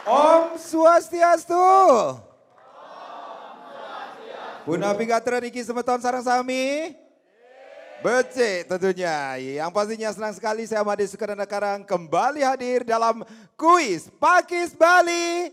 Om Swastiastu. Punapi Gatra Niki Semeton Sarang Sami. Becik tentunya. Yang pastinya senang sekali saya Made Sukadana Karang kembali hadir dalam kuis Pakis Bali.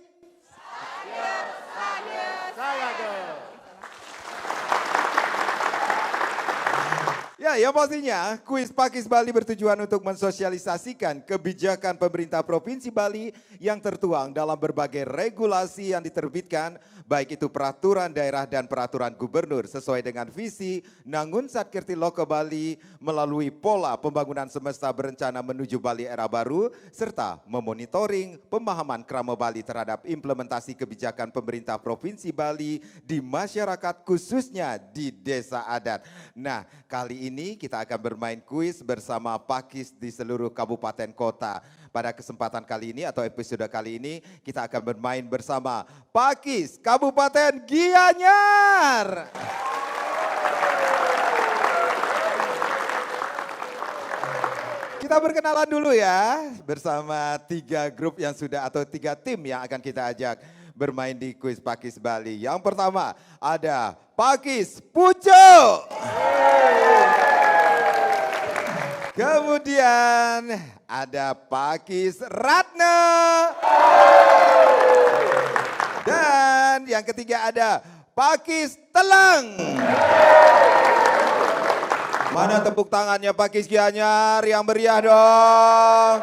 Ya, yang pastinya kuis Pakis Bali bertujuan untuk mensosialisasikan kebijakan pemerintah Provinsi Bali yang tertuang dalam berbagai regulasi yang diterbitkan, baik itu peraturan daerah dan peraturan gubernur sesuai dengan visi Nangun Satkirti Loko Bali melalui pola pembangunan semesta berencana menuju Bali era baru, serta memonitoring pemahaman Krama Bali terhadap implementasi kebijakan pemerintah Provinsi Bali di masyarakat khususnya di desa adat. Nah, kali ini kita akan bermain kuis bersama Pakis di seluruh kabupaten kota. Pada kesempatan kali ini atau episode kali ini kita akan bermain bersama Pakis Kabupaten Gianyar. Kita berkenalan dulu ya bersama 3 grup yang sudah atau 3 tim yang akan kita ajak bermain di kuis Pakis Bali. Yang pertama ada Pakis Puco. Kemudian ada Pakis Ratna. Dan yang ketiga ada Pakis Telang. Mana tepuk tangannya Pakis Gianyar yang meriah dong.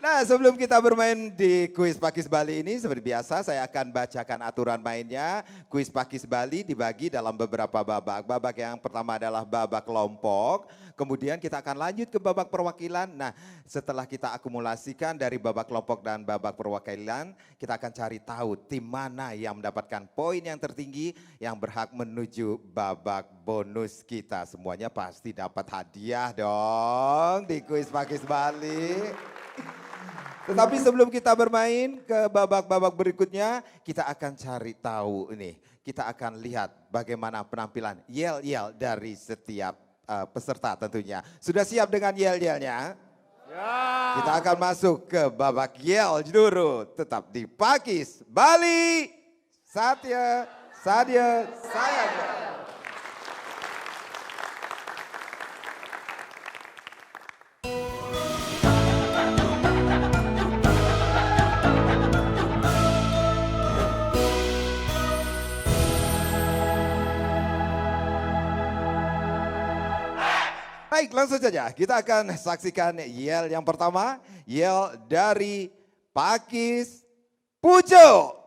Nah, sebelum kita bermain di kuis Pakis Bali ini, seperti biasa saya akan bacakan aturan mainnya. Kuis Pakis Bali dibagi dalam beberapa babak. Babak yang pertama adalah babak kelompok, kemudian kita akan lanjut ke babak perwakilan. Nah, setelah kita akumulasikan dari babak kelompok dan babak perwakilan, kita akan cari tahu tim mana yang mendapatkan poin yang tertinggi yang berhak menuju babak bonus kita. Semuanya pasti dapat hadiah dong di kuis Pakis Bali. Tetapi sebelum kita bermain ke babak-babak berikutnya, kita akan cari tahu ini. Kita akan lihat bagaimana penampilan yel-yel dari setiap peserta tentunya. Sudah siap dengan yel-yelnya? Ya. Kita akan masuk ke babak yel dulu. Tetap di Pakis Bali. Satya, Sadia, Sayaga. Baik, langsung saja kita akan saksikan yel yang pertama, yel dari Pakis Puco.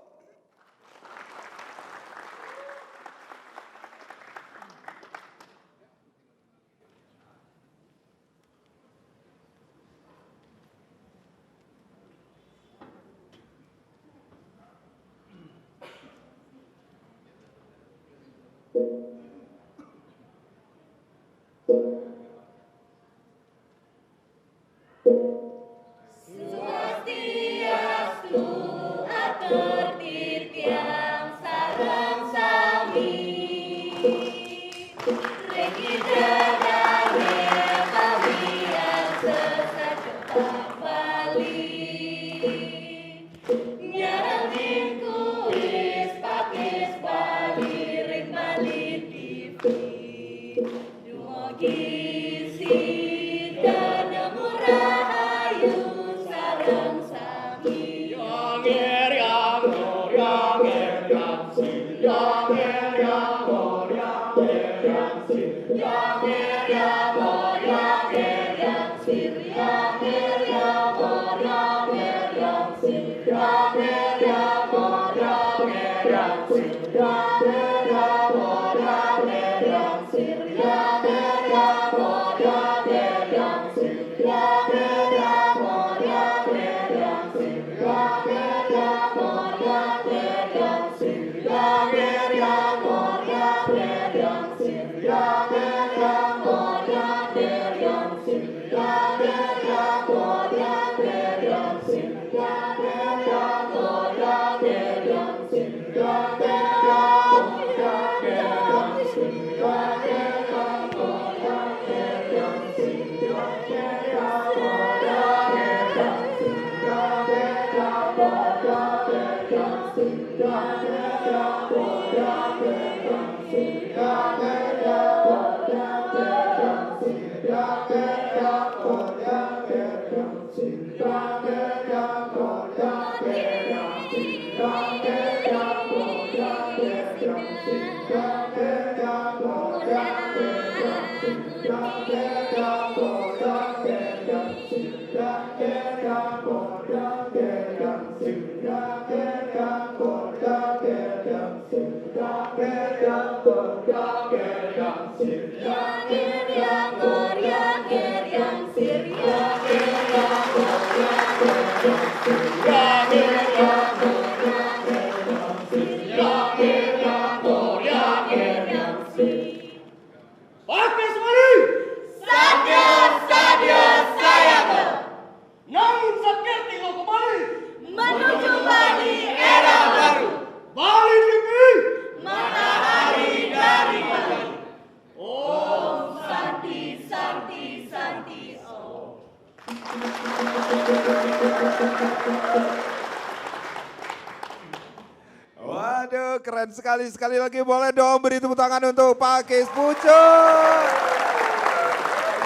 Waduh, keren sekali. Sekali lagi boleh dong beri tepuk tangan untuk Pakis Pucuk.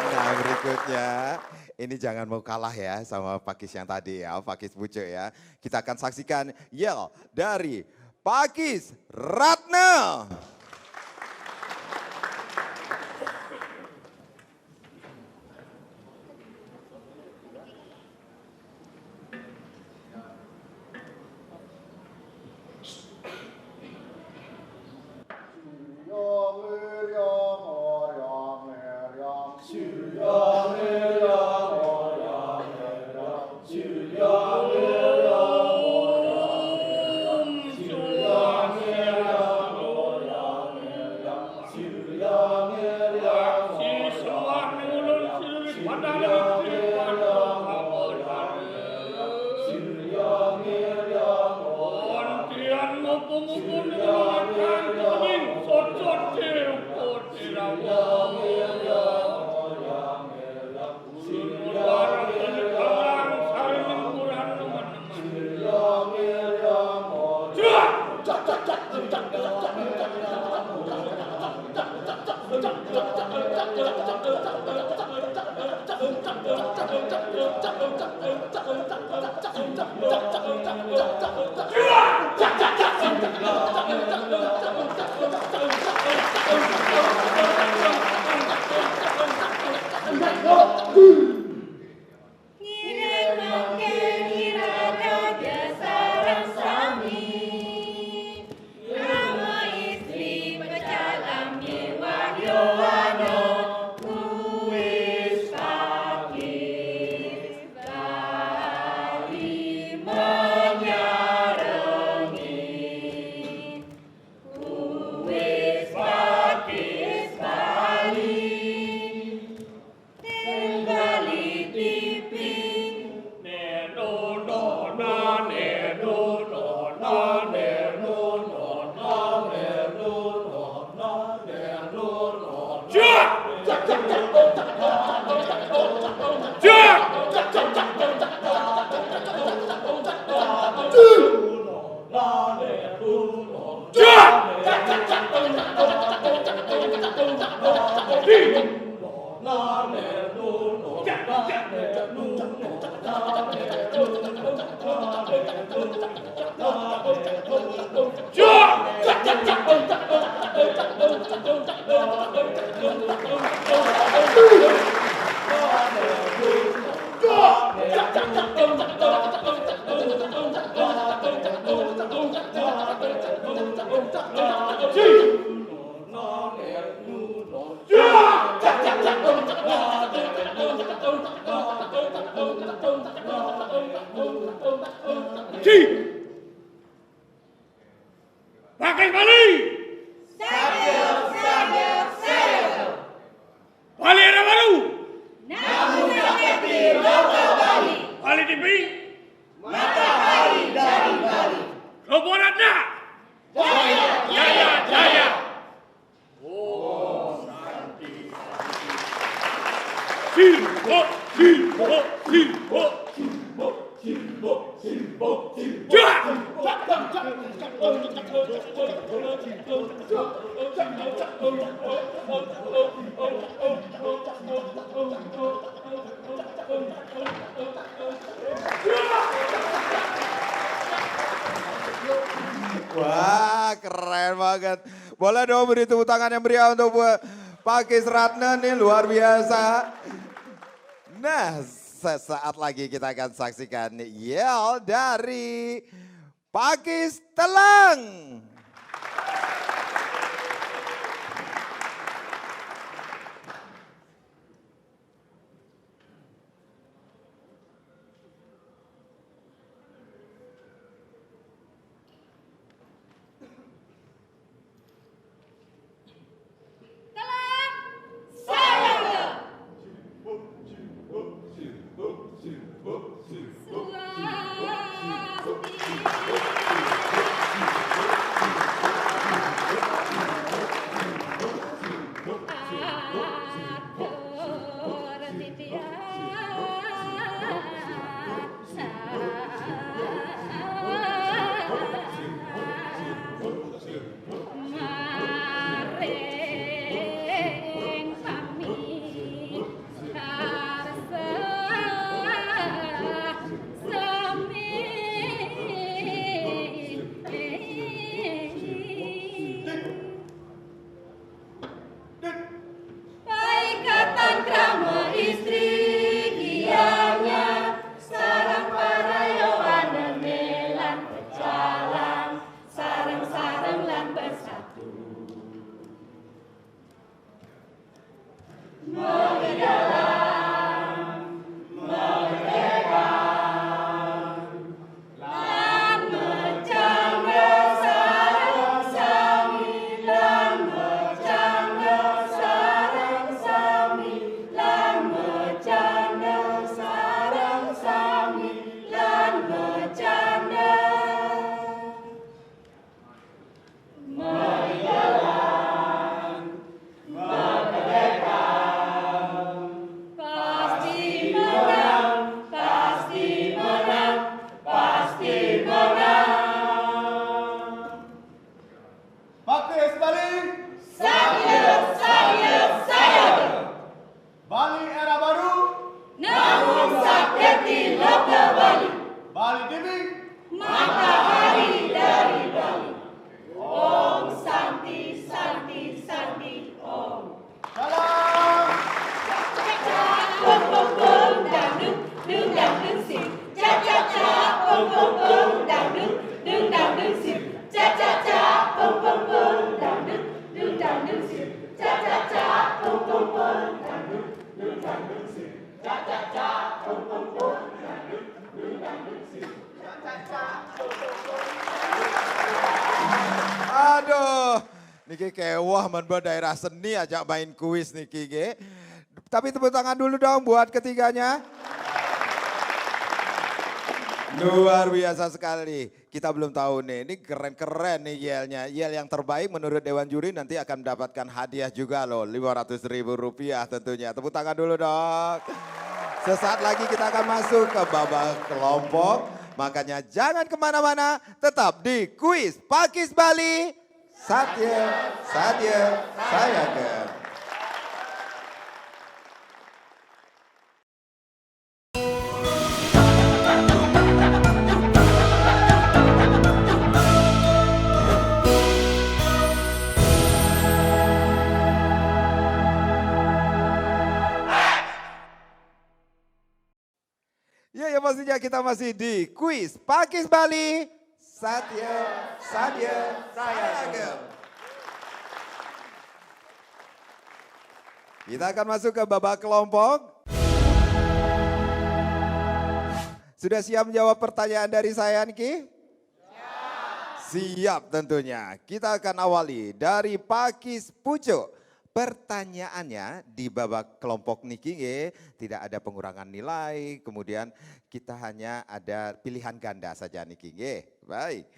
Nah, berikutnya ini jangan mau kalah ya sama Pakis yang tadi ya, Pakis Pucuk ya. Kita akan saksikan yel dari Pakis Ratna. Pakai Bali. Bali era baru. Namun seperti logo Bali. Bali TV. Matahari dari Bali. Logo Ratna. Jaya, Jaya, jaya. Silbo, silbo, silbo. Wah, keren banget. Boleh dong beri tepuk tangan yang meriah untuk Pakis Ratna nih, luar biasa. Nah, sesaat lagi kita akan saksikan yel dari Pakis Telang. Pakis Bali, Bali era baru, Namun Sakyati Loka Bali, Bali Dewi, matahari dari Bali. Om Santi Santi Santi Om. salam. Om Om Om dangdut dung dangdut sing. Cha cha cha Om Om Om dangdut dung dangdut sing. Cha cha cha Om Om Om dangdut dung dangdut sing. Cha cha cha Om Om Om dangdut dung dangdut sing. Cha cha cha Om Om Om dangdut dung dangdut sing. Cha cha cha Om Om Om. Aduh, niki kewah menurut daerah seni ajak main kuis niki ge. Tapi tepuk tangan dulu dong buat ketiganya. Luar biasa sekali. Kita belum tahu nih, ini keren-keren nih yelnya. Yel yang terbaik menurut Dewan Juri nanti akan mendapatkan hadiah juga loh. Rp500.000 tentunya. Tepuk tangan dulu dong. Sesaat lagi kita akan masuk ke babak kelompok. Makanya jangan kemana-mana, tetap di kuis Pakis Bali. Satya, Sayagan. Ya pastinya kita masih di kuis Pakis Bali. Sayagan. Kita akan masuk ke babak kelompok. Sudah siap menjawab pertanyaan dari saya, Niki? Siap tentunya. Kita akan awali dari Pakis Pucuk. Pertanyaannya di babak kelompok Niki tidak ada pengurangan nilai, kemudian kita hanya ada pilihan ganda saja Niki. Baik.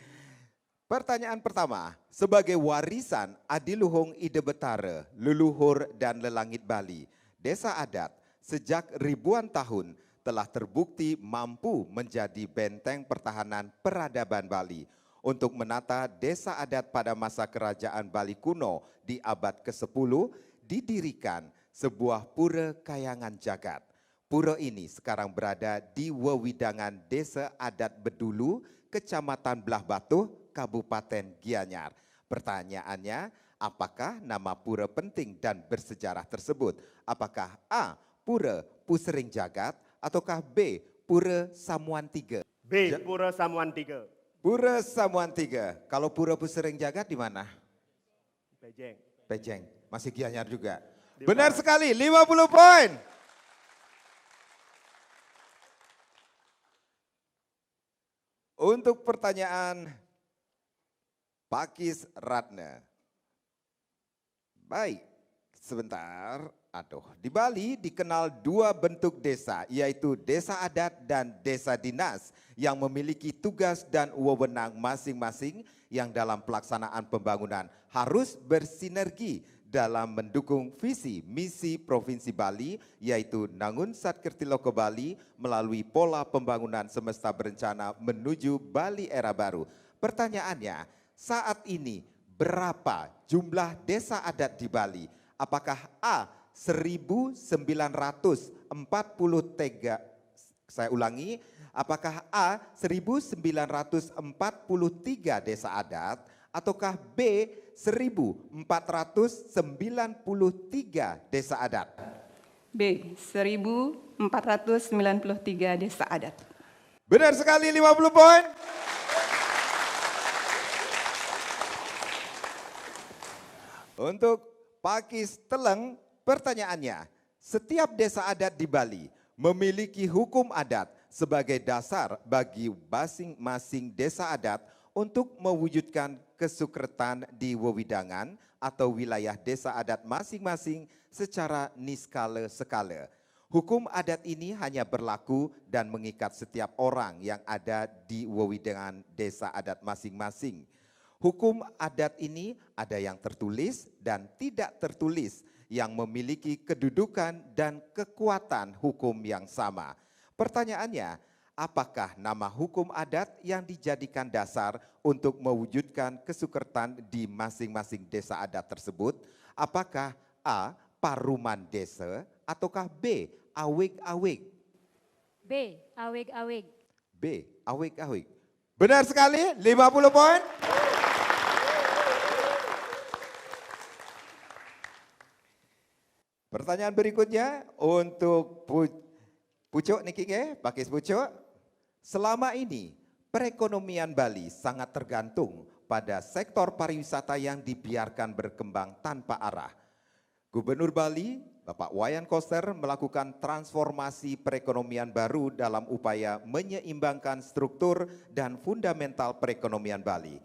Pertanyaan pertama, sebagai warisan Adiluhung Ide Betara, leluhur dan lelangit Bali, desa adat sejak ribuan tahun telah terbukti mampu menjadi benteng pertahanan peradaban Bali untuk menata desa adat pada masa kerajaan Bali kuno di abad ke-10 didirikan sebuah pura kayangan jagat. pura ini sekarang berada di wewidangan Desa Adat Bedulu, Kecamatan Belah Batuh, Kabupaten Gianyar. Pertanyaannya, apakah nama pura penting dan bersejarah tersebut? Apakah A. Pura Pusering Jagat ataukah B. Pura Samuan Tiga? B. Pura Samuan 3. Pura Samuan Tiga. Kalau Pura Pusering Jagat di mana? Pejeng. Pejeng. Masih Gianyar juga. Di Benar mana? sekali, 50 poin. Untuk pertanyaan Pakis Ratna. Baik, sebentar. Aduh, di Bali dikenal dua bentuk desa, yaitu desa adat dan desa dinas yang memiliki tugas dan wewenang masing-masing yang dalam pelaksanaan pembangunan harus bersinergi dalam mendukung visi misi Provinsi Bali, yaitu Nangun Satkertiloko Bali melalui pola pembangunan semesta berencana menuju Bali era baru. Pertanyaannya, saat ini berapa jumlah desa adat di Bali? Apakah A. 1943, saya ulangi, apakah A. 1943 desa adat ataukah B. 1493 desa adat? B. 1493 desa adat. Benar sekali, 50 poin. Untuk Pakis Teleng, pertanyaannya, setiap desa adat di Bali memiliki hukum adat sebagai dasar bagi masing-masing desa adat untuk mewujudkan kesukretan di wewidangan atau wilayah desa adat masing-masing secara niskala skala. Hukum adat ini hanya berlaku dan mengikat setiap orang yang ada di wewidangan desa adat masing-masing. Hukum adat ini ada yang tertulis dan tidak tertulis yang memiliki kedudukan dan kekuatan hukum yang sama. Pertanyaannya, apakah nama hukum adat yang dijadikan dasar untuk mewujudkan kesukretan di masing-masing desa adat tersebut? Apakah A. Paruman Desa ataukah B. Awig-awig? B. Awig-awig. B. Awig-awig. Benar sekali, 50 poin. Pertanyaan berikutnya untuk Pucuk niki ke, Pakis Pucuk. Selama ini perekonomian Bali sangat tergantung pada sektor pariwisata yang dibiarkan berkembang tanpa arah. Gubernur Bali, Bapak Wayan Koster melakukan transformasi perekonomian baru dalam upaya menyeimbangkan struktur dan fundamental perekonomian Bali.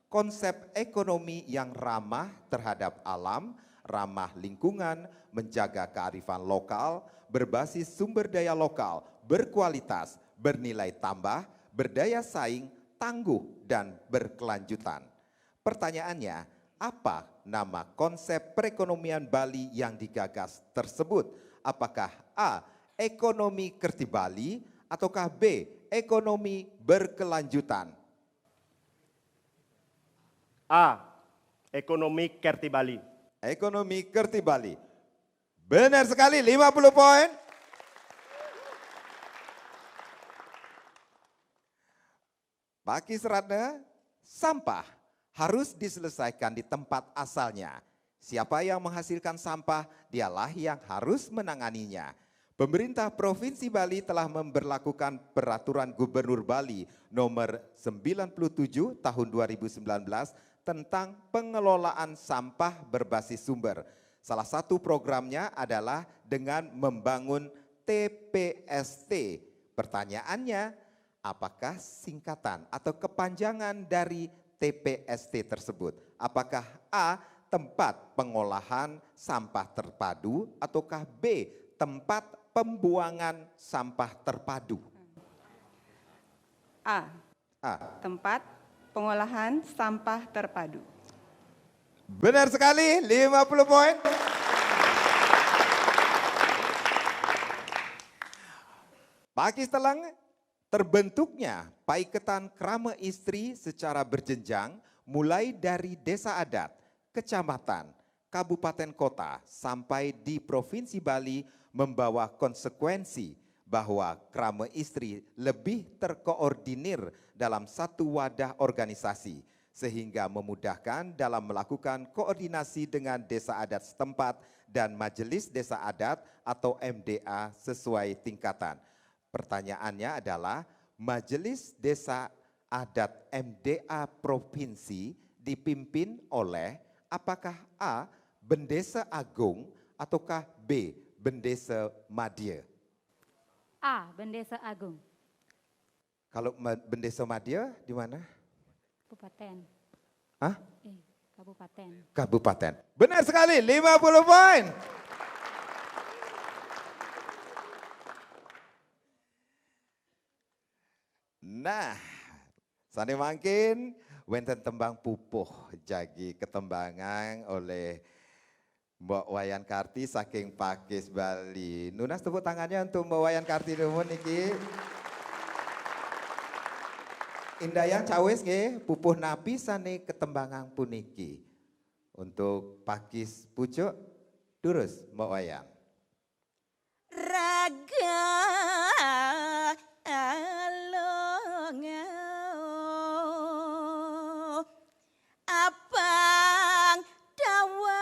Konsep ekonomi yang ramah terhadap alam, ramah lingkungan, menjaga kearifan lokal, berbasis sumber daya lokal, berkualitas, bernilai tambah, berdaya saing, tangguh, dan berkelanjutan. Pertanyaannya, apa nama konsep perekonomian Bali yang digagas tersebut? Apakah A. Ekonomi Kerti Bali ataukah B. Ekonomi berkelanjutan? A. Ekonomi Kerti Bali. Ekonomi Kerti Bali. Benar sekali, 50 poin. Pakis Ratna, sampah harus diselesaikan di tempat asalnya. Siapa yang menghasilkan sampah, dialah yang harus menanganinya. Pemerintah Provinsi Bali telah memberlakukan Peraturan Gubernur Bali nomor 97 tahun 2019 tentang pengelolaan sampah berbasis sumber. Salah satu programnya adalah dengan membangun TPST. Pertanyaannya, apakah singkatan atau kepanjangan dari TPST tersebut? Apakah A. Tempat pengolahan sampah terpadu ataukah B. Tempat pembuangan sampah terpadu? A. Tempat pengolahan sampah terpadu. Benar sekali, 50 poin. Pakis Teleng, terbentuknya paiketan krama istri secara berjenjang mulai dari desa adat, kecamatan, kabupaten kota sampai di Provinsi Bali membawa konsekuensi bahwa krama istri lebih terkoordinir dalam satu wadah organisasi sehingga memudahkan dalam melakukan koordinasi dengan desa adat setempat dan majelis desa adat atau MDA sesuai tingkatan. Pertanyaannya adalah majelis desa adat MDA provinsi dipimpin oleh apakah A. Bendesa Agung ataukah B. Bendesa Madya? A. Bendesa Agung. Kalau Bendesa Madya di mana? Kabupaten. Hah? Kabupaten. Kabupaten. Benar sekali, 50 poin. Nah, sane mangkin wenten tembang pupuh jagi ketembangan oleh Mbak Wayan Karti saking Pakis Bali. Nunas tepuk tangannya untuk Mbak Wayan Karti nuwun niki. Indayang cawes nggih pupuh napi sane ketembangan puniki. Untuk Pakis pucuk durus Mbak Wayan. Raga along apang dawang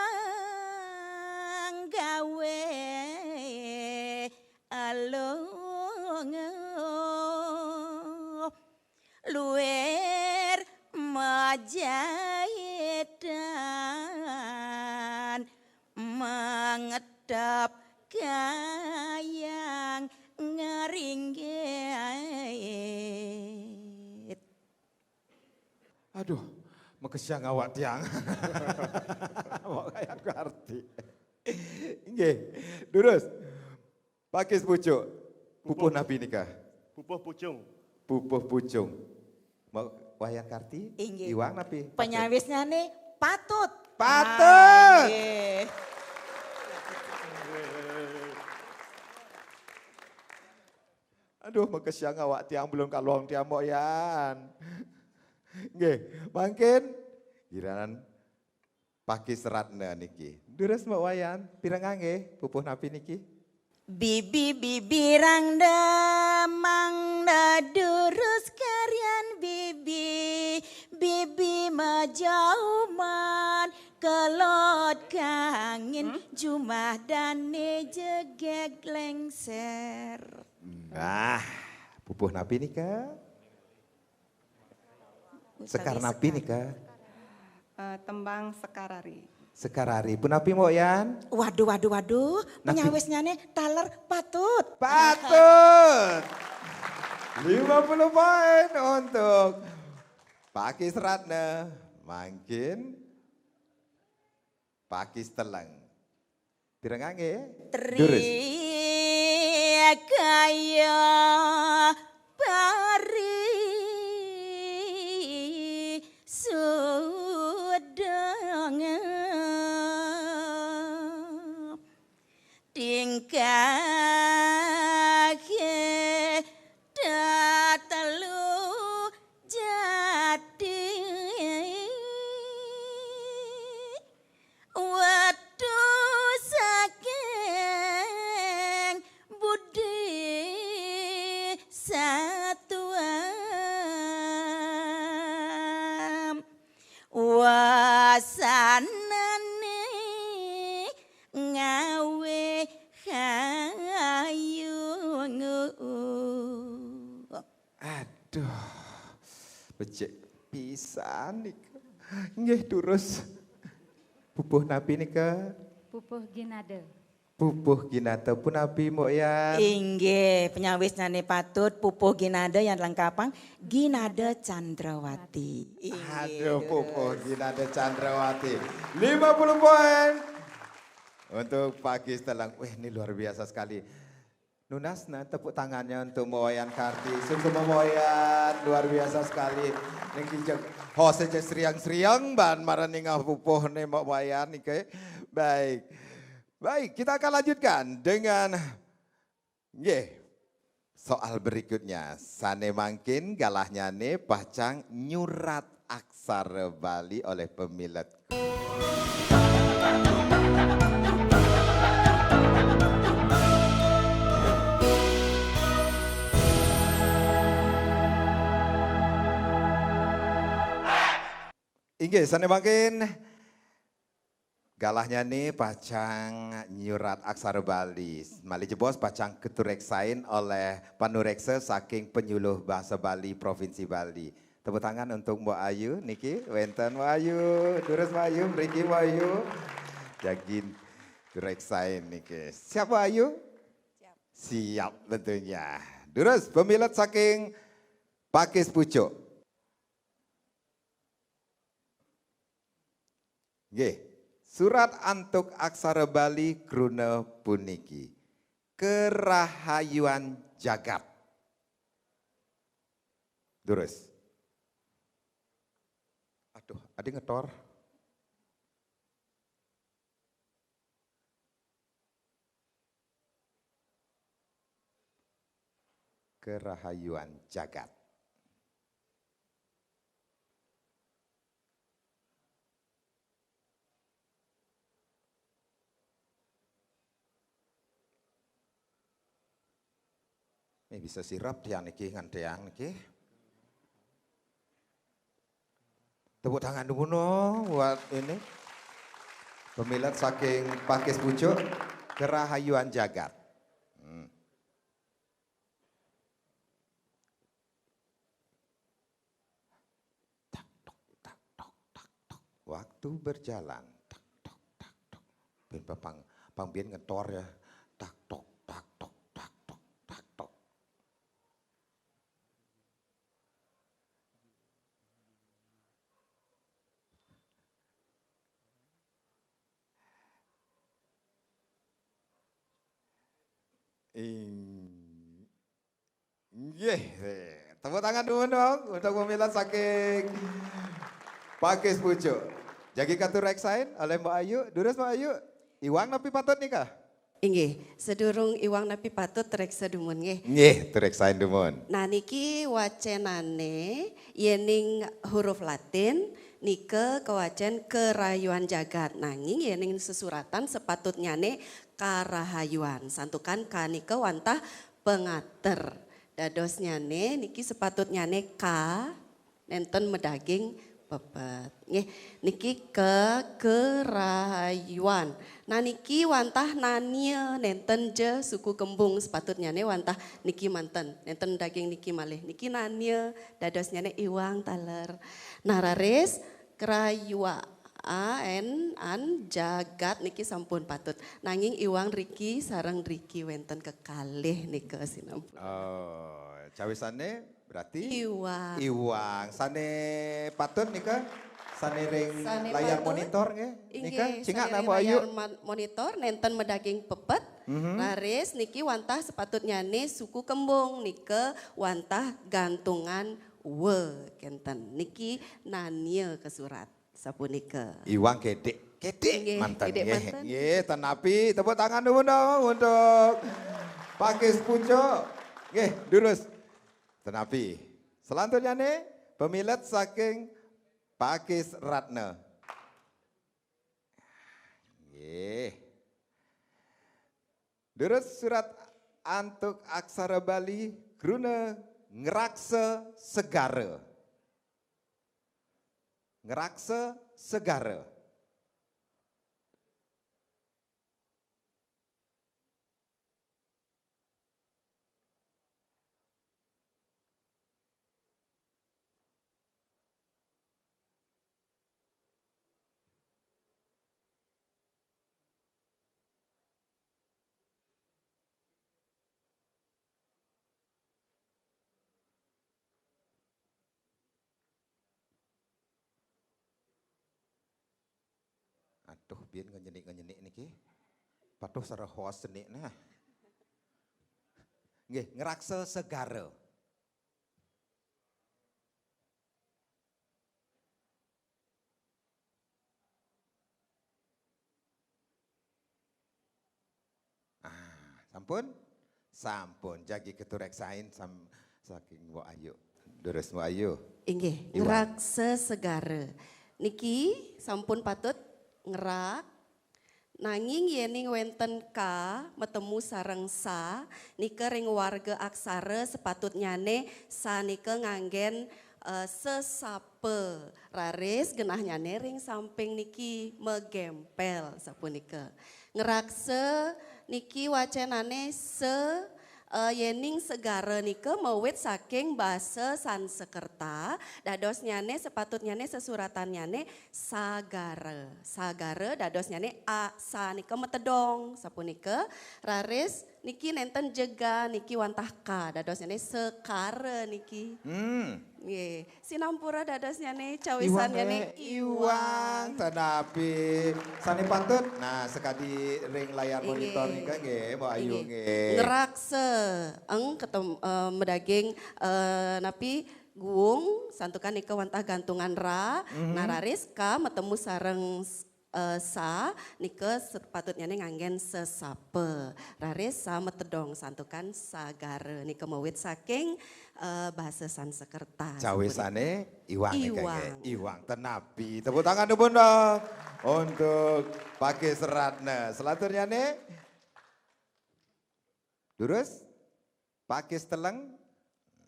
gawe along luer majahitan mengedap kayang ngeringgit. Aduh, mekesyang awak tiang. Mbak Wayan Karti. Nggih, durus. Pakis pucuk, pupuh nabi nikah. Pupuh pucung. Pupuh pucung. Mbak Wayan Karti, Inggih. iwang napi? Penyawisnya nih patut. Patut. Nggih. Aduh, mekesyang awak tiang belum kalong tiang Mbak Yan. Nggih, mangkin giliran Pakis Ratna niki. Durus Mbak Wayan, pirang nggih pupuh napi niki? Bibi bibirang damang da durus karyan bibi bibi majauman kelot kangin jumah dane jegeg lengser. Nah, pupuh napi nikah. Sekar napi nikah. Tembang Sekarari. Sekarari pun napi Mbak Yan. Waduh, Napi. penyawisnya nih taler patut. Patut. 50 poin untuk Pakis Ratna. Mangkin Pakis Teleng. Pirang nggih? Durus. Kaya pari sudang tingkah datelu jadi waktu saking budi satuam wasanane ngawe hayung. Aduh, becek pisan nika. Nggih durus. Pupuh napi nika. Pupuh Ginade. Pupuh ginata pun napi Mbak Yan. Inggih, penyawisnya nih patut pupuh Ginade yang lengkapang Ginade Chandrawati. Aduh, pupuh ginata Chandrawati. 50 poin. Untuk Pakis Teleng. Wih, ini luar biasa sekali. Nunasna tepuk tangannya untuk Mbak Wayan Karti. Sungguh Mbak Wayan, luar biasa sekali. Yang kijak hose seriang-seriang ban maraninga pupuh nih Mbak Wayan nih. Baik, kita akan lanjutkan dengan soal berikutnya. Sane mangkin galahnya nih pacang nyurat aksara Bali oleh pemilet. Inggih, sanemangkin galahnya nih pacang nyurat aksara Bali. Mali jebos pacang ketureksain oleh panureksa saking penyuluh bahasa Bali Provinsi Bali. Tepuk tangan untuk Mbak Ayu niki, wenten Mbak Ayu, terus Mbak Ayu, mriki Mbak Ayu. Jagin tureksain niki. Siap Mbak Ayu? Siap. Siap tentunya. Terus pemilat saking Pakis Pucuk. Nggih. Surat antuk aksara Bali kruna puniki. Kerahayuan jagat. Terus. Aduh, ada ngetor. Kerahayuan jagat. Ini bisa sirap tiang niki ngantiang niki. Tepuk tangan dulu no buat ini. Pemilat saking Pakis Pucuk, Kerahayuan Jagat. Tak tok tak tok tak tok. Waktu berjalan. Tak tok tak tok. Ben pang bien ngetor ya. Tak tok tak tok tak tok tak tok. Nggih, tepuk tangan dulu dong untuk pemilat saking Pakis Pucuk. Jagi katur reksain oleh Mbak Ayu, durus Mbak Ayu. Iwang napi patut nih kah? Inggih, sedurung iwang napi patut trek sedumun nggih. Nggih, tureksain dumun. Nah niki wacenane yening huruf Latin nike kewacen kerayuan jagat nanging yening sesuratan sepatutnya ne karahayuan santukan kanike wantah pengater dadosnya ne niki sepatutnya ne ka nenten medaging pepet nggih niki kerahayuan. Nah niki wantah nania nenten je suku kembung sepatutnya ne wantah niki manten nenten daging niki malih niki nania dadosnya ne iwang taler. Nah raris kerayua an jagat niki sampun patut nanging iwang Riki sareng Riki wenten kekalih nika sinampunipun. Oh, cawisane berarti Iwang. Iwang. Sane patut nika? Sane ring Sane layar patut. monitor nggih? Nika Inggih, cingak sadaya napa Ayu? layar monitor nenten medaging pepet. Laris niki wantah sepatutnya ne suku kembung nike wantah gantungan kenten niki nania ke surat sapunika. Iwang kedek, Nggih, mantan kedek nggih. manten. Nggih, tenapi tepuk tangan dulu dong untuk Pakis Pucuk. Nggih, durus. Tenapi. Selanjutnya nih pemilat saking Pakis Ratna. Nggih. Durus surat antuk aksara Bali gruna ngeraksa segara. Ngeraksa segara. Aduh, biar ngenyenik niki. Patuh sareng hoas senik nah. Nggih, ngeraksa segara. Sampun? Sampun, jagi ketureksain saking Mbak Ayu. Durus Mbak Ayu. Inggih, Iwang. ngerakse segara. Niki sampun patut ngerak nanging yening wenten ka metemu sareng sa nike ring warga aksara sepatutnya ne sa nike nganggen sesape. Raris genahnya nering samping niki megempel sapunika. Ngerakse niki wacenane yening segara nika mawit saking basa Sansekerta dados nyane sepatutnya sesuratan nyane sagara. Sagara dados nyane sa nika metedong sapunika raris niki nenten jega niki wantah ka dados nyane sekara niki. Nggih, sinampura dados nyane cawisan nyane iwang tenapi sani pantun. Nah, sekadi ring layar monitor nika nggih, Mbak Ayu nggih. Ngerakse medaging napi guung santukan nika wantah gantungan ra nararis ka metemu sareng sa nika sepatutnya nganggen sesape raris sa metedong santukan sagara nika mawit saking bahasa Sansekerta. Cawisane iwang nika Iwang. nggih. Iwang tenapi. Tepuk tangan dulu dong untuk Pakis Ratna. Selanjutnya nih Durus Pakis Teleng.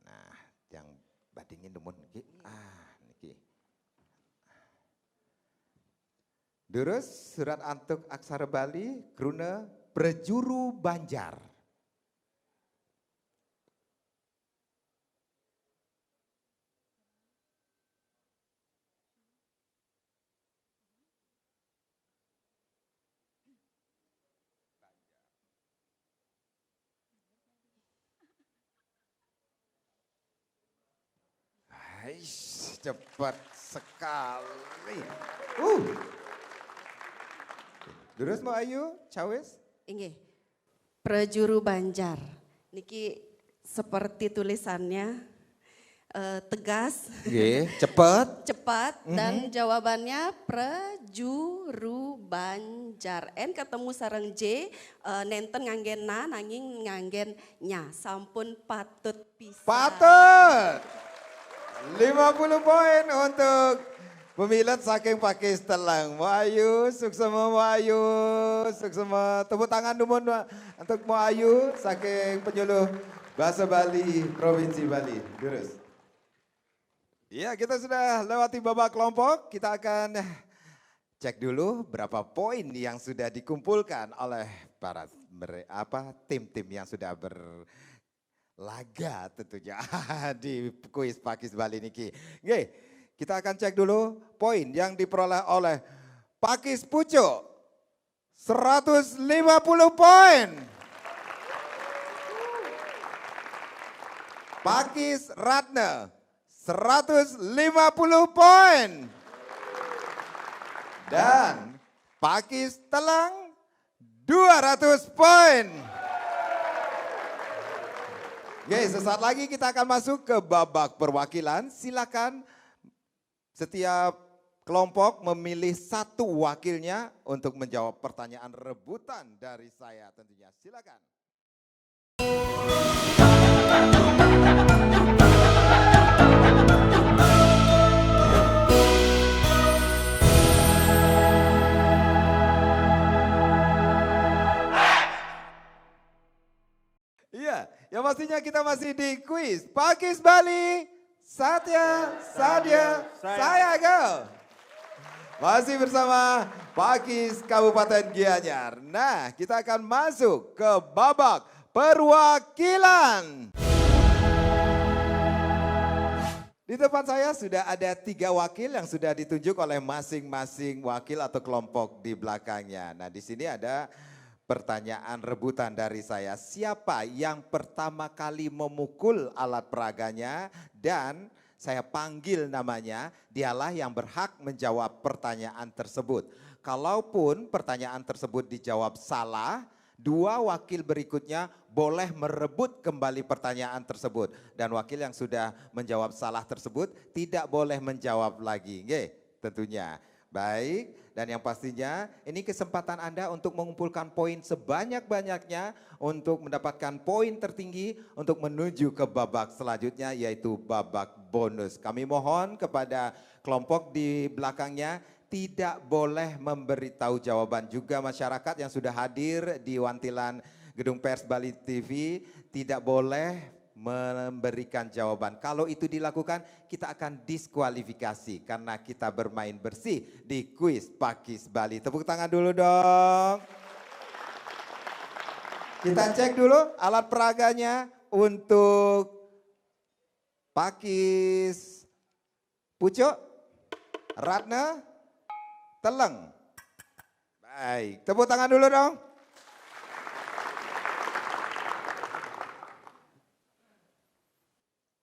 Nah, yang badingin demun niki. Niki. Durus surat antuk aksara Bali Kruna Prejuru Banjar. Aish, cepat sekali. Durus Mbak Ayu, cawis? Inggih. Prejuru Banjar. Niki seperti tulisannya tegas, Cepat. cepat dan jawabannya Prejuru Banjar. N ketemu sareng J nenten nganggen na nanging nganggen nya. Sampun patut pisan. Patut. 50 poin untuk pemilat saking Pakis Teleng. Mbak Ayu, suksema Mbak Ayu, suksema. Tepuk tangan dulu untuk Mbak Ayu saking penyuluh Bahasa Bali Provinsi Bali. Durus. Ya, kita sudah lewati babak kelompok. Kita akan cek dulu berapa poin yang sudah dikumpulkan oleh para tim-tim yang sudah berlaga tentunya di kuis Pakis Bali niki. Oke, kita akan cek dulu poin yang diperoleh oleh Pakis Pucuk. 150 poin. Pakis Ratna 150 poin. Dan Pakis Teleng 200 poin. Oke, sesaat lagi kita akan masuk ke babak perwakilan. Silakan setiap kelompok memilih satu wakilnya untuk menjawab pertanyaan rebutan dari saya tentunya. Silakan. Iya, yang pastinya kita masih di kuis Pakis Bali. Satya, Sadya, saya go. Masih bersama Pakis Kabupaten Gianyar. Nah, kita akan masuk ke babak perwakilan. Di depan saya sudah ada 3 wakil yang sudah ditunjuk oleh masing-masing wakil atau kelompok di belakangnya. Nah, di sini ada pertanyaan rebutan dari saya. Siapa yang pertama kali memukul alat peraganya dan saya panggil namanya, dialah yang berhak menjawab pertanyaan tersebut. Kalaupun pertanyaan tersebut dijawab salah, 2 wakil berikutnya boleh merebut kembali pertanyaan tersebut. Dan wakil yang sudah menjawab salah tersebut tidak boleh menjawab lagi. Nggih, tentunya. Baik, dan yang pastinya ini kesempatan Anda untuk mengumpulkan poin sebanyak-banyaknya untuk mendapatkan poin tertinggi untuk menuju ke babak selanjutnya yaitu babak bonus. Kami mohon kepada kelompok di belakangnya tidak boleh memberitahu jawaban, juga masyarakat yang sudah hadir di wantilan Gedung Pers Bali TV tidak boleh memberikan jawaban. Kalau itu dilakukan, kita akan diskualifikasi karena kita bermain bersih di kuis Pakis Bali. Tepuk tangan dulu dong. Kita cek dulu alat peraganya untuk Pakis Pucuk, Ratna, Teleng. Baik, tepuk tangan dulu dong.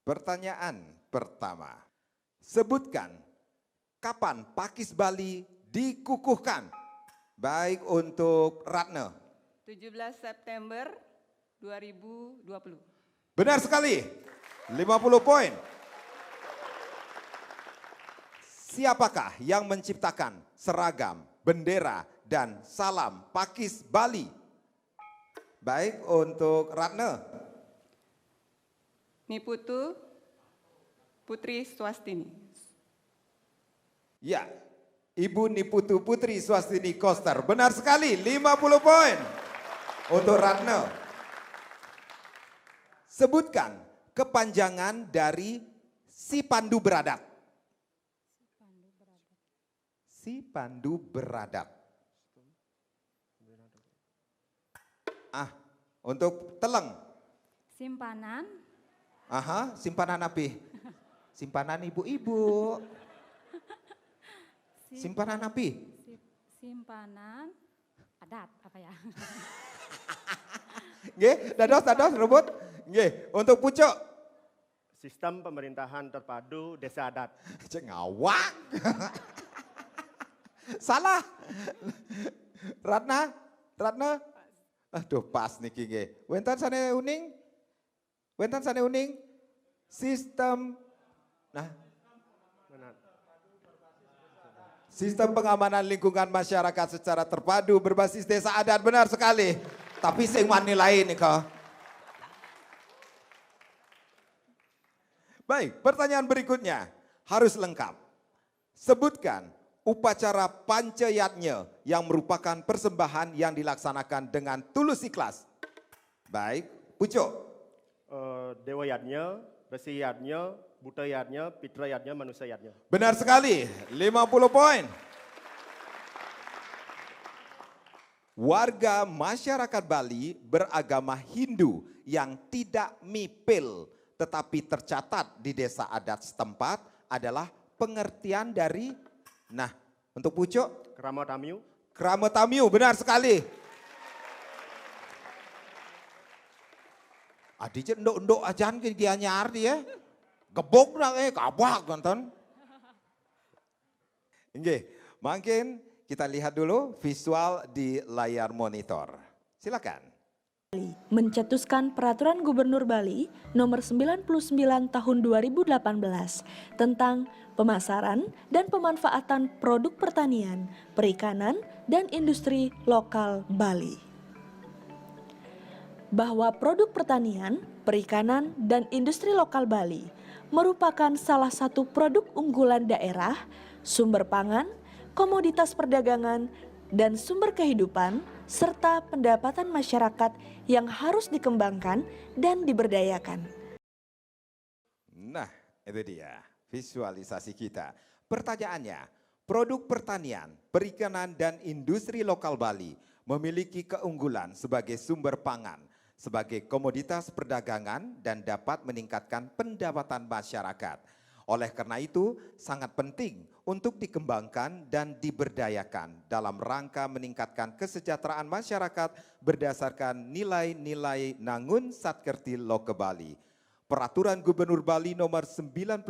Pertanyaan pertama, sebutkan kapan Pakis Bali dikukuhkan? Baik untuk Ratna. 17 September 2020. Benar sekali, 50 poin. Siapakah yang menciptakan seragam, bendera, dan salam Pakis Bali? Baik untuk Ratna. Niputu Putri Swastini. Ya, Ibu Niputu Putri Swastini Koster. Benar sekali, 50 poin. Untuk Ratna. Sebutkan kepanjangan dari Si Pandu Beradat. Si Pandu Beradat. Untuk Teleng. Simpanan. Aha, simpanan apa? Simpanan ibu-ibu. Simpanan apa? Simpanan adat apa ya? Nggih, dados rebut. Nggih, untuk Pucuk. Sistem pemerintahan terpadu desa adat. Cek ngawak. Salah. Ratna? Aduh, pas niki nggih. Wenten sane uning? Sistem Sistem pengamanan lingkungan masyarakat secara terpadu berbasis desa adat, benar sekali. Tapi sing wani lain nih kok. Baik, pertanyaan berikutnya harus lengkap. Sebutkan upacara Pancayatnya yang merupakan persembahan yang dilaksanakan dengan tulus ikhlas. Baik, Pucuk. Dewa Yatnya, Besi Yatnya, Buta Yatnya, Pitra Yatnya, Manusia Yatnya. Benar sekali, 50 poin. Warga masyarakat Bali beragama Hindu yang tidak mipil tetapi tercatat di desa adat setempat adalah pengertian dari, nah untuk Pucuk, Krama Tamiu. Krama Tamiu, benar sekali. Adi cek ndok ajan ke dia nyar dia. Gebok nak kabak nonton. Nggih, mungkin kita lihat dulu visual di layar monitor. Silakan. Mencetuskan Peraturan Gubernur Bali Nomor 99 Tahun 2018 tentang pemasaran dan pemanfaatan produk pertanian, perikanan, dan industri lokal Bali. Bahwa produk pertanian, perikanan, dan industri lokal Bali merupakan salah satu produk unggulan daerah, sumber pangan, komoditas perdagangan, dan sumber kehidupan, serta pendapatan masyarakat yang harus dikembangkan dan diberdayakan. Nah, itu dia visualisasi kita. Pertanyaannya, produk pertanian, perikanan, dan industri lokal Bali memiliki keunggulan sebagai sumber pangan, sebagai komoditas perdagangan, dan dapat meningkatkan pendapatan masyarakat. Oleh karena itu, sangat penting untuk dikembangkan dan diberdayakan dalam rangka meningkatkan kesejahteraan masyarakat berdasarkan nilai-nilai Nangun Satkerti Loke Bali. Peraturan Gubernur Bali Nomor 99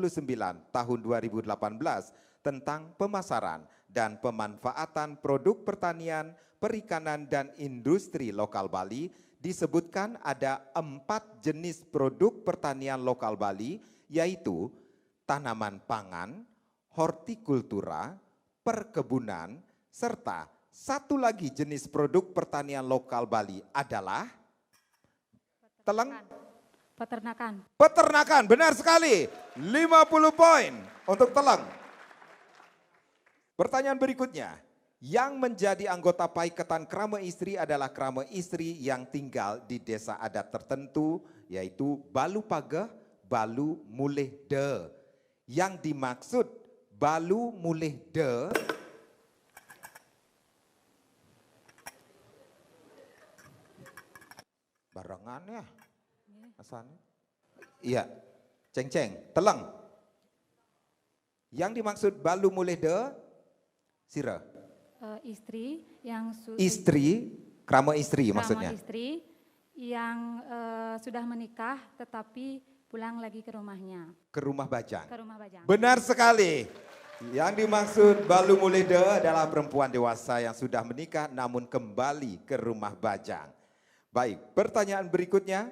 Tahun 2018 tentang pemasaran dan pemanfaatan produk pertanian, perikanan, dan industri lokal Bali disebutkan ada 4 jenis produk pertanian lokal Bali, yaitu tanaman pangan, hortikultura, perkebunan, serta satu lagi jenis produk pertanian lokal Bali adalah Peternakan. Peternakan, benar sekali. 50 poin untuk Teleng. Pertanyaan berikutnya, Yang menjadi anggota paiketan krama istri adalah krama istri yang tinggal di desa adat tertentu, yaitu Balu Pageh, Balu Mulih De. Yang dimaksud Balu Mulih De barengan ya, asalnya. Iya, ceng-ceng, teleng. Yang dimaksud Balu Mulih De, Sira. Istri yang Istri, krama istri maksudnya. istri yang sudah menikah tetapi pulang lagi ke rumahnya, Ke rumah Bajang. ke rumah Bajang. Benar sekali. Yang dimaksud Balu Mulih De adalah perempuan dewasa yang sudah menikah namun kembali ke rumah Bajang. Baik, pertanyaan berikutnya.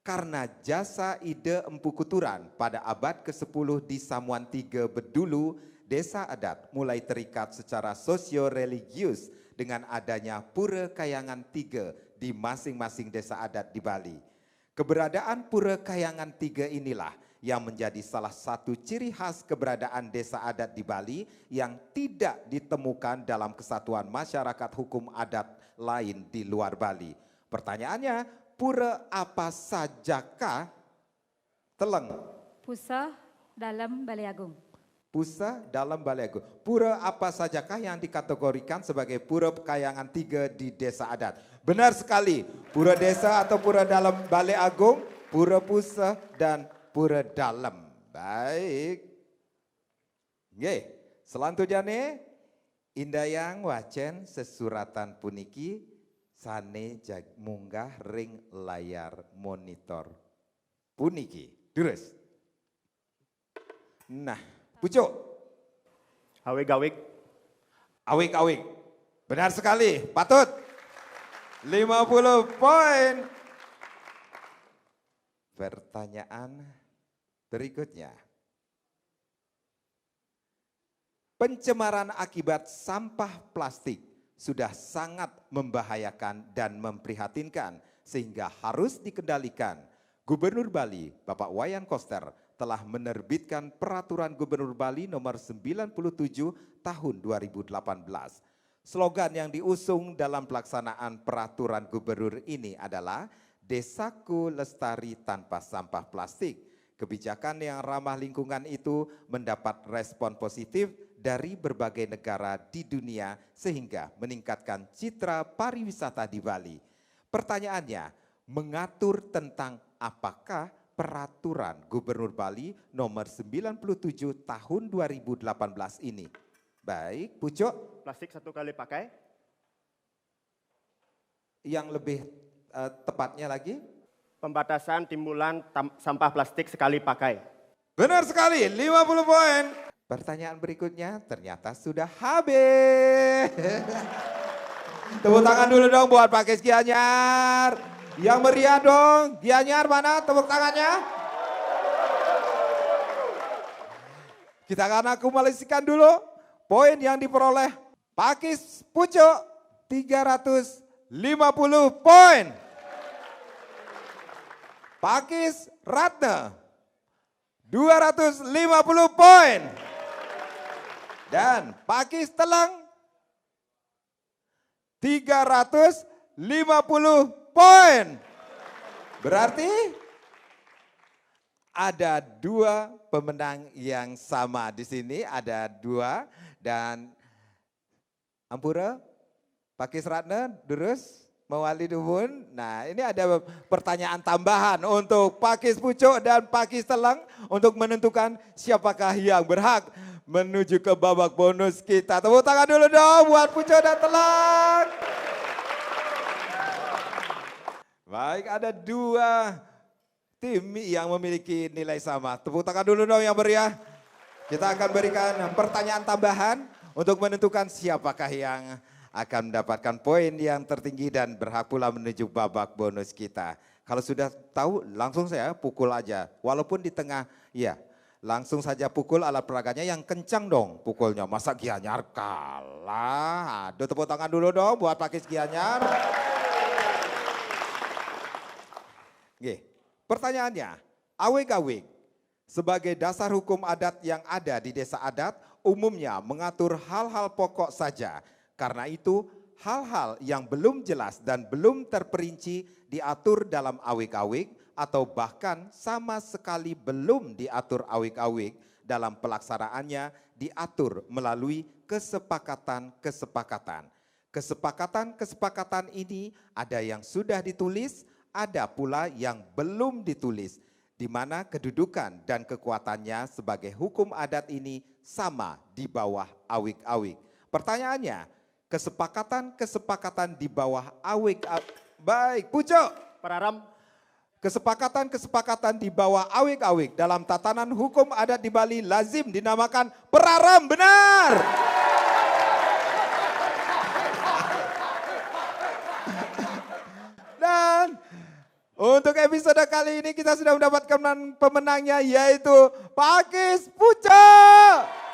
Karena jasa ide Empu Kuturan pada abad ke-10 di Samuan Tiga Bedulu, desa adat mulai terikat secara sosio-religius dengan adanya Pura Kayangan Tiga di masing-masing desa adat di Bali. Keberadaan Pura Kayangan Tiga inilah yang menjadi salah satu ciri khas keberadaan desa adat di Bali yang tidak ditemukan dalam kesatuan masyarakat hukum adat lain di luar Bali. Pertanyaannya, pura apa sajakah? Teleng. Pusa dalam Balai Agung. Pusa dalam Balai Agung. Pura apa sajakah yang dikategorikan sebagai pura Kayangan Tiga di desa adat? Benar sekali. Pura desa atau pura dalam Balai Agung, pura pusa dan pura dalam. Baik. Nggih, selanjutnya nih Indayang wacen sesuratan puniki sane munggah ring layar monitor puniki. Terus. Nah, pucuk. Awik-awik. Awik-awik. Benar sekali, patut. 50 poin. Pertanyaan berikutnya. Pencemaran akibat sampah plastik sudah sangat membahayakan dan memprihatinkan sehingga harus dikendalikan. Gubernur Bali, Bapak Wayan Koster, telah menerbitkan Peraturan Gubernur Bali nomor 97 tahun 2018. Slogan yang diusung dalam pelaksanaan Peraturan Gubernur ini adalah Desaku Lestari Tanpa Sampah Plastik. Kebijakan yang ramah lingkungan itu mendapat respon positif dari berbagai negara di dunia sehingga meningkatkan citra pariwisata di Bali. Pertanyaannya, mengatur tentang apakah Peraturan Gubernur Bali nomor 97 tahun 2018 ini? Baik, Pucuk. Plastik satu kali pakai. Yang lebih tepatnya lagi? Pembatasan timbulan sampah plastik sekali pakai. Benar sekali, 50 poin. Pertanyaan berikutnya ternyata sudah habis. Tepuk tangan dulu dong buat Pak Kis Gianyar. Yang meriah dong, Gianyar mana tepuk tangannya? Kita akan akumulasikan dulu poin yang diperoleh Pak Kis Pucuk 350 poin. Pak Kis Ratna 250 poin. Dan Pak Kis Teleng 350 poin. Berarti ada dua pemenang yang sama di sini, ada dua. Dan Ampura, Pak Kis Ratna, Durus, Mawali Duhun. Nah, ini ada pertanyaan tambahan untuk Pak Kis Pucuk dan Pak Kis Teleng untuk menentukan siapakah yang berhak menuju ke babak bonus kita. Tepuk tangan dulu dong buat Pucuk dan Teleng. Baik, ada dua tim yang memiliki nilai sama. Tepuk tangan dulu dong yang meriah. Kita akan berikan pertanyaan tambahan untuk menentukan siapakah yang akan mendapatkan poin yang tertinggi dan berhak pula menuju babak bonus kita. Kalau sudah tahu langsung saya pukul aja. Walaupun di tengah, ya langsung saja pukul alat peraganya yang kencang dong pukulnya. Masa Gianyar kalah? Aduh, tepuk tangan dulu dong buat Pak Kis Gianyar. Oke, pertanyaannya, awik-awik sebagai dasar hukum adat yang ada di desa adat umumnya mengatur hal-hal pokok saja. Karena itu, hal-hal yang belum jelas dan belum terperinci diatur dalam awik-awik atau bahkan sama sekali belum diatur awik-awik dalam pelaksanaannya diatur melalui kesepakatan-kesepakatan. Kesepakatan-kesepakatan ini ada yang sudah ditulis, ada pula yang belum ditulis, di mana kedudukan dan kekuatannya sebagai hukum adat ini sama di bawah awik-awik. Pertanyaannya, kesepakatan-kesepakatan di bawah awik-awik, baik, Pucuk. Pararam. Kesepakatan-kesepakatan di bawah awik-awik dalam tatanan hukum adat di Bali lazim dinamakan peraram, benar. Dan untuk episode kali ini kita sudah mendapatkan pemenangnya yaitu Pakis Pucuk.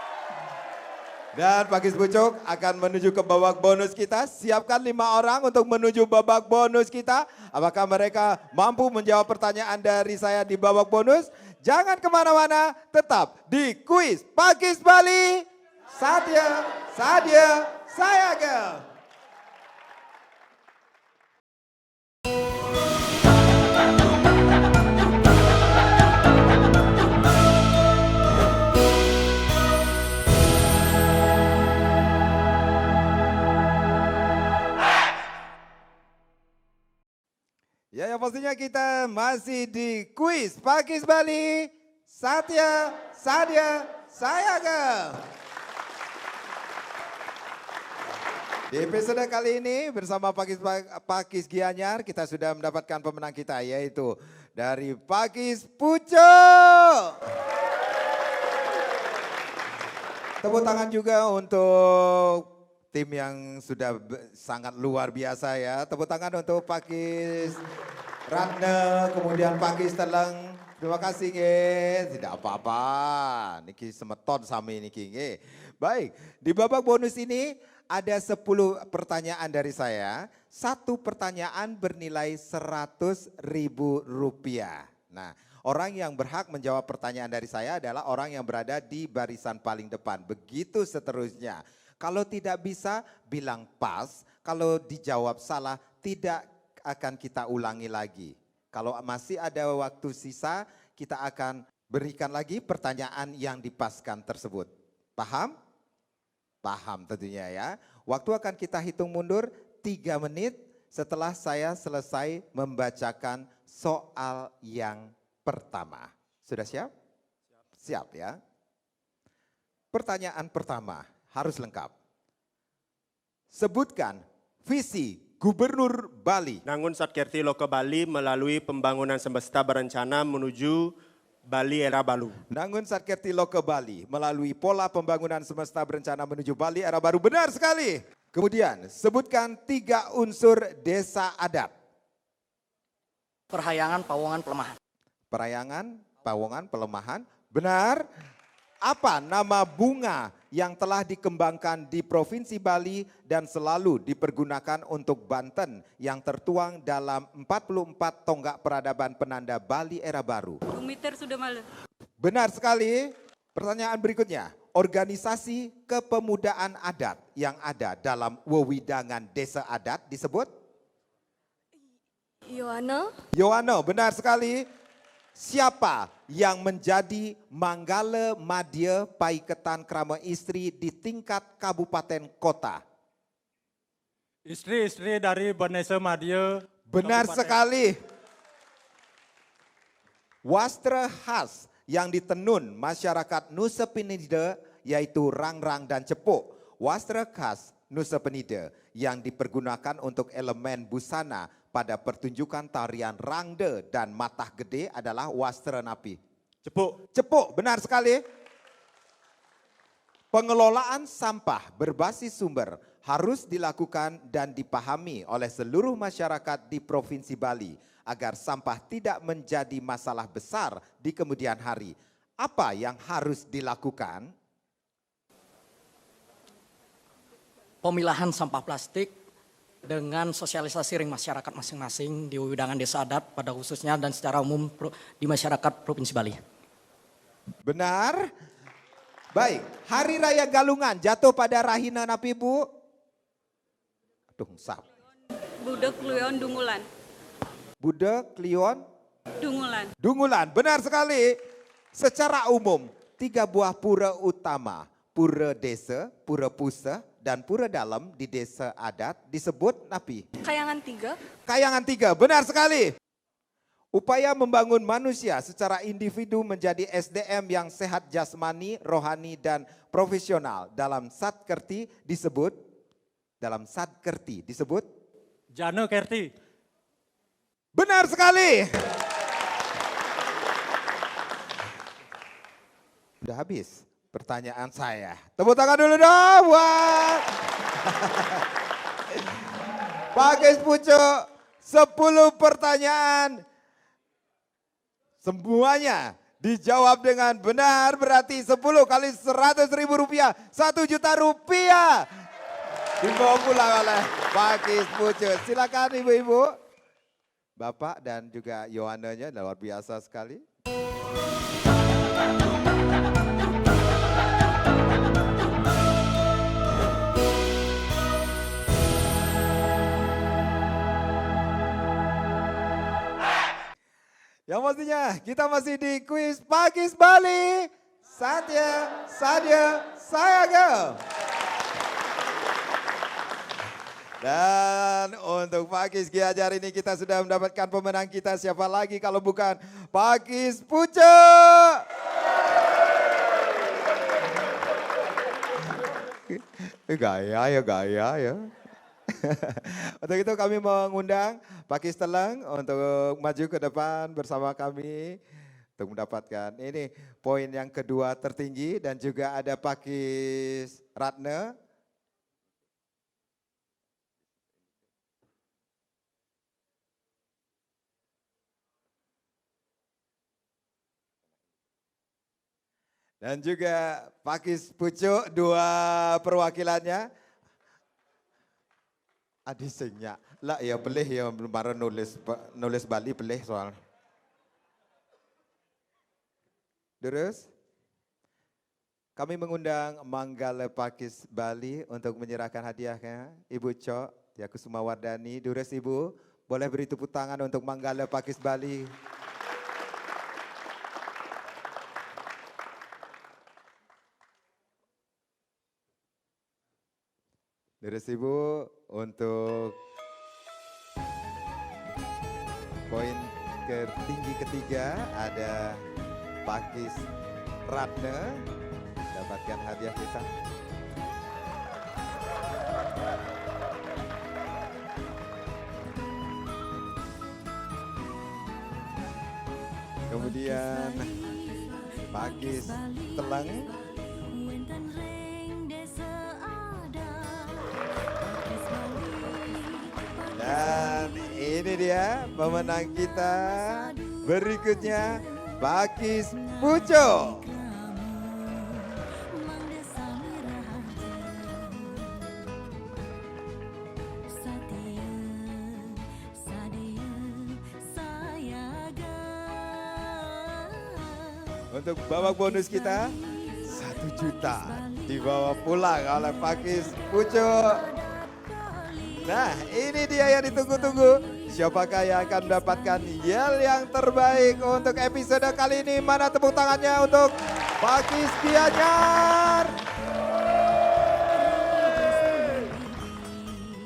Dan Pakis Pucuk akan menuju ke babak bonus kita. Siapkan 5 orang untuk menuju babak bonus kita. Apakah mereka mampu menjawab pertanyaan dari saya di babak bonus? Jangan kemana-mana, tetap di kuis Pakis Bali. Satya, Sadia, Sayaga. Ya, yang pastinya kita masih di kuis Pakis Bali. Satya, Sadia, Sayaga. Di episode kali ini bersama Pakis Gianyar kita sudah mendapatkan pemenang kita yaitu dari Pakis Pucuk. Tepuk tangan juga untuk tim yang sudah sangat luar biasa ya. Tepuk tangan untuk Pakis Ratna, kemudian Pakis Teleng. Terima kasih nge. Tidak apa-apa. Niki semeton sami niki nge. Baik, di babak bonus ini ada 10 pertanyaan dari saya. Satu pertanyaan bernilai Rp100.000. Nah, orang yang berhak menjawab pertanyaan dari saya adalah orang yang berada di barisan paling depan. Begitu seterusnya. Kalau tidak bisa, bilang pas. Kalau dijawab salah, tidak akan kita ulangi lagi. Kalau masih ada waktu sisa, kita akan berikan lagi pertanyaan yang dipaskan tersebut. Paham? Paham tentunya ya. Waktu akan kita hitung mundur 3 menit setelah saya selesai membacakan soal yang pertama. Sudah siap? Siap ya. Pertanyaan pertama harus lengkap. Sebutkan visi Gubernur Bali. Nangun Satkerti Loka Bali melalui pembangunan semesta berencana menuju Bali era baru. Nangun Satkerti Loka Bali melalui pola pembangunan semesta berencana menuju Bali era baru. Benar sekali. Kemudian sebutkan 3 unsur desa adat. Perhayangan, Pawongan, Pelemahan. Perayangan, Pawongan, Pelemahan. Benar. Apa nama bunga yang telah dikembangkan di Provinsi Bali dan selalu dipergunakan untuk Banten yang tertuang dalam 44 tonggak peradaban penanda Bali era baru? Bumiter sudah malu. Benar sekali. Pertanyaan berikutnya. Organisasi kepemudaan adat yang ada dalam wewidangan desa adat disebut? Yohana. Yohana, benar sekali. Siapa yang menjadi Manggala Madya Paiketan Krama Istri di tingkat kabupaten kota? Istri-istri dari Banesa Madya. Benar sekali. Wastra khas yang ditenun masyarakat Nusa Penida yaitu rangrang dan cepuk. Wastra khas Nusa Penida yang dipergunakan untuk elemen busana pada pertunjukan tarian rangde dan matah gede adalah wastra napi. Cepuk. Cepuk, benar sekali. Pengelolaan sampah berbasis sumber harus dilakukan dan dipahami oleh seluruh masyarakat di Provinsi Bali agar sampah tidak menjadi masalah besar di kemudian hari. Apa yang harus dilakukan? Pemilahan sampah plastik dengan sosialisasi ring masyarakat masing-masing di wewidangan desa adat pada khususnya dan secara umum di masyarakat Provinsi Bali. Benar. Baik, Hari Raya Galungan jatuh pada Rahina Napi Bu? Dungsap. Budek Luyon Dungulan. Budek Klion Dungulan. Dungulan. Benar sekali. Secara umum, 3 buah pura utama, pura desa, pura pusat, dan pura dalam di desa adat disebut napi. Kayangan 3. Kayangan 3, benar sekali. Upaya membangun manusia secara individu menjadi SDM yang sehat jasmani, rohani, dan profesional dalam Satkerti disebut, Jano Kerti. benar sekali. Udah habis pertanyaan saya. Tepuk tangan dulu dong buat Pak Kis Pucuk. 10 pertanyaan. Semuanya dijawab dengan benar, berarti 10 kali 100.000 rupiah, 1 juta rupiah. Dibawa pulang oleh Pak Kis Pucuk. Silakan ibu-ibu. Bapak dan juga Yohananya luar biasa sekali. Yang pastinya kita masih di kuis Pakis Bali. Saatnya, saya go. Dan untuk Pakis Ki Hajar ini kita sudah mendapatkan pemenang kita. Siapa lagi kalau bukan Pakis Pucuk. Gaya ya. Untuk itu kami mengundang Pakis Teleng untuk maju ke depan bersama kami untuk mendapatkan ini poin yang kedua tertinggi, dan juga ada Pakis Ratna. Dan juga Pakis Pucuk, 2 perwakilannya. Adisingnya, lah ya belih ya baru nulis Bali belih soal. Terus kami mengundang Manggala Pakis Bali untuk menyerahkan hadiahnya. Ibu Cok Yakusuma Wardani. Terus Ibu boleh beri tepuk tangan untuk Manggala Pakis Bali. Terus Ibu untuk poin tertinggi ketiga ada Pakis Ratna dapatkan hadiah kita. Kemudian Pakis Teleng. Dan ini dia pemenang kita berikutnya, Pakis Pucuk. Untuk babak bonus kita 1 juta dibawa pulang oleh Pakis Pucuk. Nah, ini dia yang ditunggu-tunggu. Siapakah yang akan mendapatkan yel yang terbaik untuk episode kali ini? Mana tepuk tangannya untuk Pakis Ki Hajar?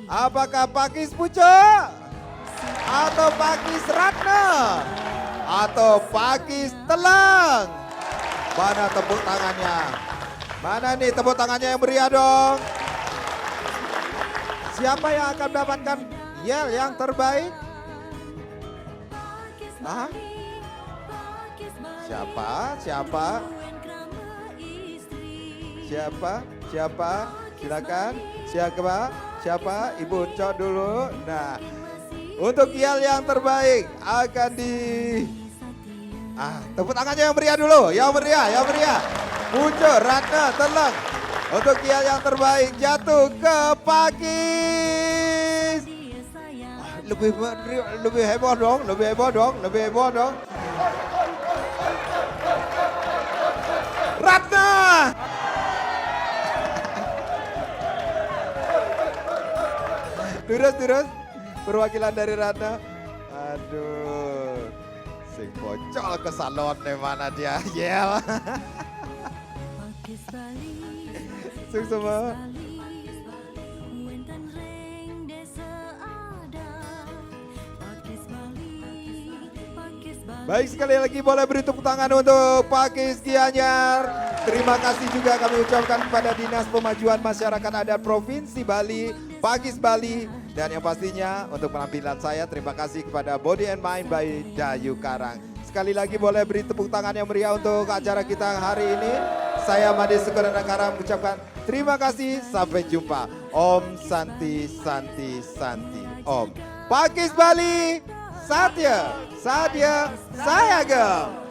Apakah Pakis Pucuk? Atau Pakis Ratna? Atau Pakis Teleng? Mana tepuk tangannya? Mana nih tepuk tangannya yang meriah dong? Siapa yang akan mendapatkan yel yang terbaik? Hah? Siapa? Silakan. Siapa? Ibu Cok dulu. Nah, untuk yel yang terbaik akan tepuk tangannya yang meriah dulu. Yang meriah. Pucuk, Ratna, Teleng. Untuk yel yang terbaik jatuh ke Pakis. Lebih heboh dong. Ratna. Terus. Perwakilan dari Ratna. Aduh. Sing bocol ke salon di mana dia. Yeah. Sing semua. Baik, sekali lagi boleh beri tepuk tangan untuk Pakis Gianyar. Terima kasih juga kami ucapkan kepada Dinas Pemajuan Masyarakat Adat Provinsi Bali, Pakis Bali. Dan yang pastinya untuk penampilan saya, terima kasih kepada Body and Mind by Dayu Karang. Sekali lagi boleh beri tepuk tangan yang meriah untuk acara kita hari ini. Saya Made Sukarnagara mengucapkan terima kasih, sampai jumpa. Om Santi Santi Santi Om. Pakis Bali, Satya, Sayagam.